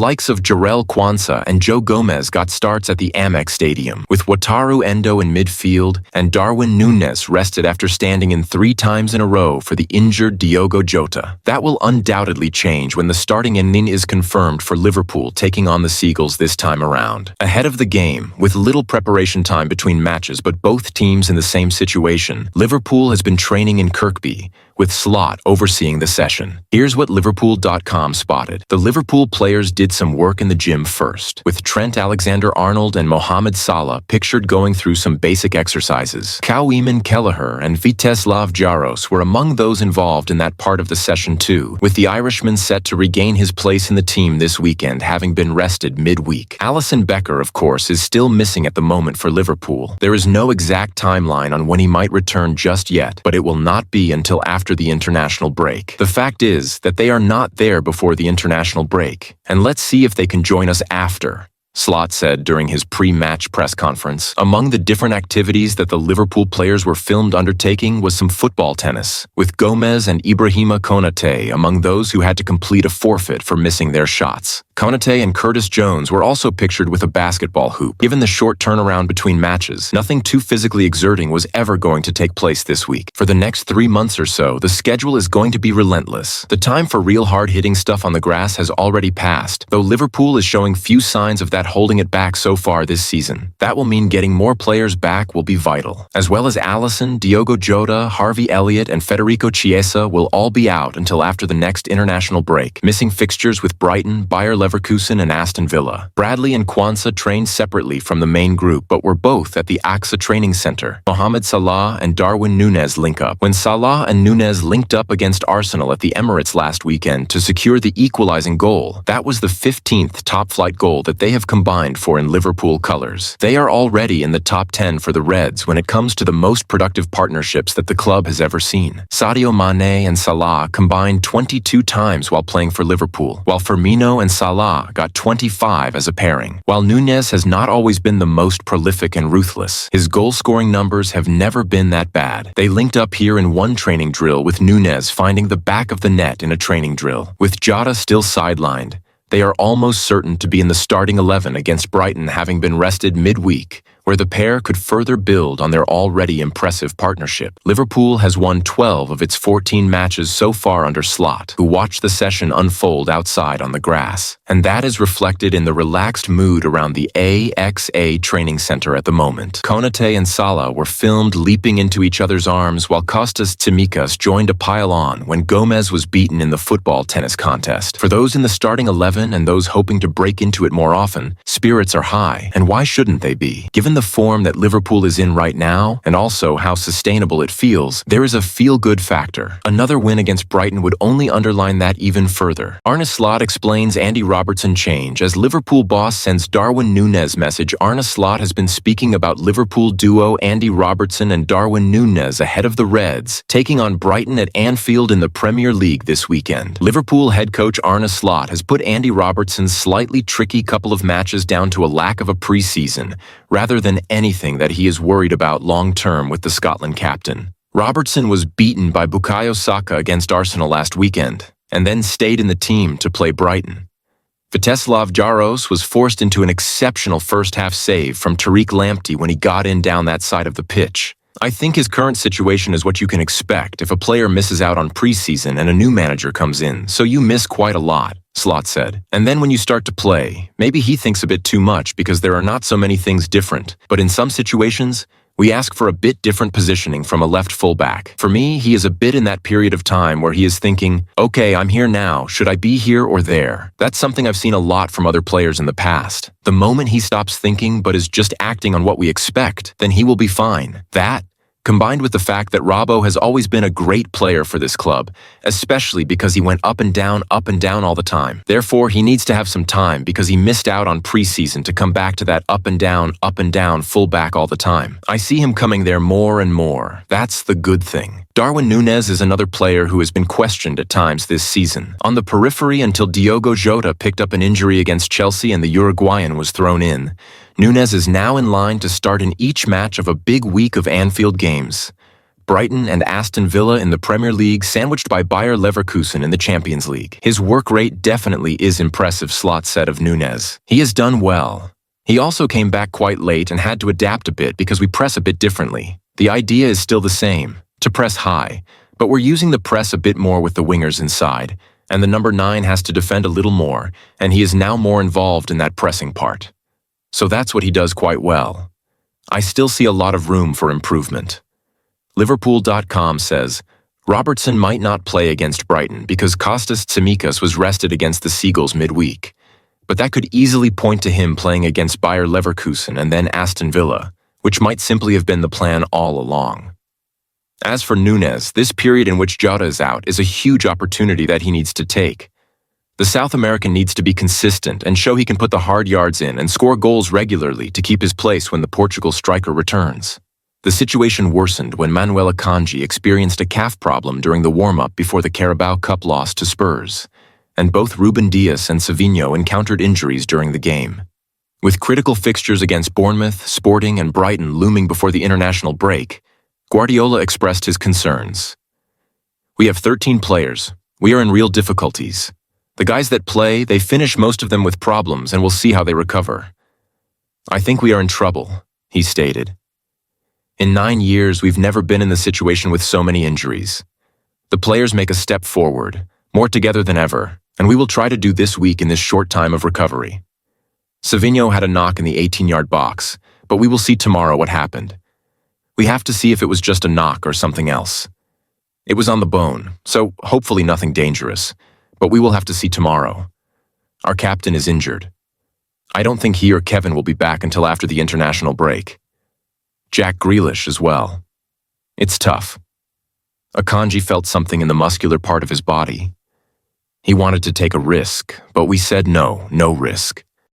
Likes of Jarrell Quansah and Joe Gomez got starts at the Amex Stadium, with Wataru Endo in midfield and Darwin Nunes rested after standing in 3 times in a row for the injured Diogo Jota. That will undoubtedly change when the starting ending is confirmed for Liverpool taking on the Seagulls this time around. Ahead of the game, with little preparation time between matches but both teams in the same situation, Liverpool has been training in Kirkby, with Slot overseeing the session. Here's what Liverpool.com spotted. The Liverpool players did some work in the gym first, with Trent Alexander-Arnold and Mohamed Salah pictured going through some basic exercises. Eamon Kelleher and Vítězslav Jaros were among those involved in that part of the session too, with the Irishman set to regain his place in the team this weekend having been rested midweek. Alisson Becker, of course, is still missing at the moment for Liverpool. There is no exact timeline on when he might return just yet, but it will not be until after the international break. The fact is that they are not there before the international break, and let's see if they can join us after, Slot said during his pre-match press conference. Among the different activities that the Liverpool players were filmed undertaking was some football tennis, with Gomez and Ibrahima Konate among those who had to complete a forfeit for missing their shots. Konate and Curtis Jones were also pictured with a basketball hoop. Given the short turnaround between matches, nothing too physically exerting was ever going to take place this week. For the next 3 months or so, the schedule is going to be relentless. The time for real hard-hitting stuff on the grass has already passed, though Liverpool is showing few signs of that holding it back so far this season. That will mean getting more players back will be vital. As well as Alisson, Diogo Jota, Harvey Elliott, and Federico Chiesa will all be out until after the next international break, missing fixtures with Brighton, Bayer Leverkusen, and Aston Villa. Bradley and Quansah trained separately from the main group, but were both at the AXA training center. Mohamed Salah and Darwin Nunes link up. When Salah and Nunes linked up against Arsenal at the Emirates last weekend to secure the equalizing goal, that was the 15th top-flight goal that they have combined for in Liverpool colours. They are already in the top 10 for the Reds when it comes to the most productive partnerships that the club has ever seen. Sadio Mane and Salah combined 22 times while playing for Liverpool, while Firmino and Salah got 25 as a pairing. While Nunes has not always been the most prolific and ruthless, his goal-scoring numbers have never been that bad. They linked up here in one training drill with Nunes finding the back of the net in a training drill. With Jota still sidelined, they are almost certain to be in the starting 11 against Brighton having been rested midweek, where the pair could further build on their already impressive partnership. Liverpool has won 12 of its 14 matches so far under Slot, who watched the session unfold outside on the grass. And that is reflected in the relaxed mood around the AXA training center at the moment. Konate and Salah were filmed leaping into each other's arms while Kostas Tsimikas joined a pile-on when Gomez was beaten in the football tennis contest. For those in the starting 11 and those hoping to break into it more often, spirits are high, and why shouldn't they be? Given the form that Liverpool is in right now, and also how sustainable it feels, there is a feel-good factor. Another win against Brighton would only underline that even further. Arne Slot explains Andy Robertson change as Liverpool boss sends Darwin Nunes message. Arne Slot has been speaking about Liverpool duo Andy Robertson and Darwin Nunes ahead of the Reds, taking on Brighton at Anfield in the Premier League this weekend. Liverpool head coach Arne Slot has put Andy Robertson's slightly tricky couple of matches down to a lack of a preseason, rather than anything that he is worried about long-term with the Scotland captain. Robertson was beaten by Bukayo Saka against Arsenal last weekend, and then stayed in the team to play Brighton. Vítězslav Jaros was forced into an exceptional first-half save from Tariq Lamptey when he got in down that side of the pitch. I think his current situation is what you can expect if a player misses out on preseason and a new manager comes in, so you miss quite a lot, Slot said. And then when you start to play, maybe he thinks a bit too much because there are not so many things different, but in some situations, we ask for a bit different positioning from a left fullback. For me, he is a bit in that period of time where he is thinking, okay, I'm here now, should I be here or there? That's something I've seen a lot from other players in the past. The moment he stops thinking but is just acting on what we expect, then he will be fine. That, combined with the fact that Robbo has always been a great player for this club, especially because he went up and down all the time. Therefore, he needs to have some time because he missed out on preseason to come back to that up and down fullback all the time. I see him coming there more and more. That's the good thing. Darwin Nunes is another player who has been questioned at times this season. On the periphery until Diogo Jota picked up an injury against Chelsea and the Uruguayan was thrown in, Nunes is now in line to start in each match of a big week of Anfield games. Brighton and Aston Villa in the Premier League, sandwiched by Bayer Leverkusen in the Champions League. His work rate definitely is impressive. Slot set of Nunes. He has done well. He also came back quite late and had to adapt a bit because we press a bit differently. The idea is still the same, to press high, but we're using the press a bit more with the wingers inside, and the number 9 has to defend a little more, and he is now more involved in that pressing part. So that's what he does quite well. I still see a lot of room for improvement. Liverpool.com says, Robertson might not play against Brighton because Kostas Tsimikas was rested against the Seagulls midweek. But that could easily point to him playing against Bayer Leverkusen and then Aston Villa, which might simply have been the plan all along. As for Nunes, this period in which Jota is out is a huge opportunity that he needs to take. The South American needs to be consistent and show he can put the hard yards in and score goals regularly to keep his place when the Portugal striker returns. The situation worsened when Manuel Akanji experienced a calf problem during the warm-up before the Carabao Cup loss to Spurs, and both Ruben Dias and Savinho encountered injuries during the game. With critical fixtures against Bournemouth, Sporting, and Brighton looming before the international break, Guardiola expressed his concerns. We have 13 players. We are in real difficulties. The guys that play, they finish most of them with problems and we'll see how they recover. I think we are in trouble, he stated. In 9 years, we've never been in the situation with so many injuries. The players make a step forward, more together than ever, and we will try to do this week in this short time of recovery. Savinho had a knock in the 18-yard box, but we will see tomorrow what happened. We have to see if it was just a knock or something else. It was on the bone, so hopefully nothing dangerous, but we will have to see tomorrow. Our captain is injured. I don't think he or Kevin will be back until after the international break. Jack Grealish as well. It's tough. Akanji felt something in the muscular part of his body. He wanted to take a risk, but we said no risk.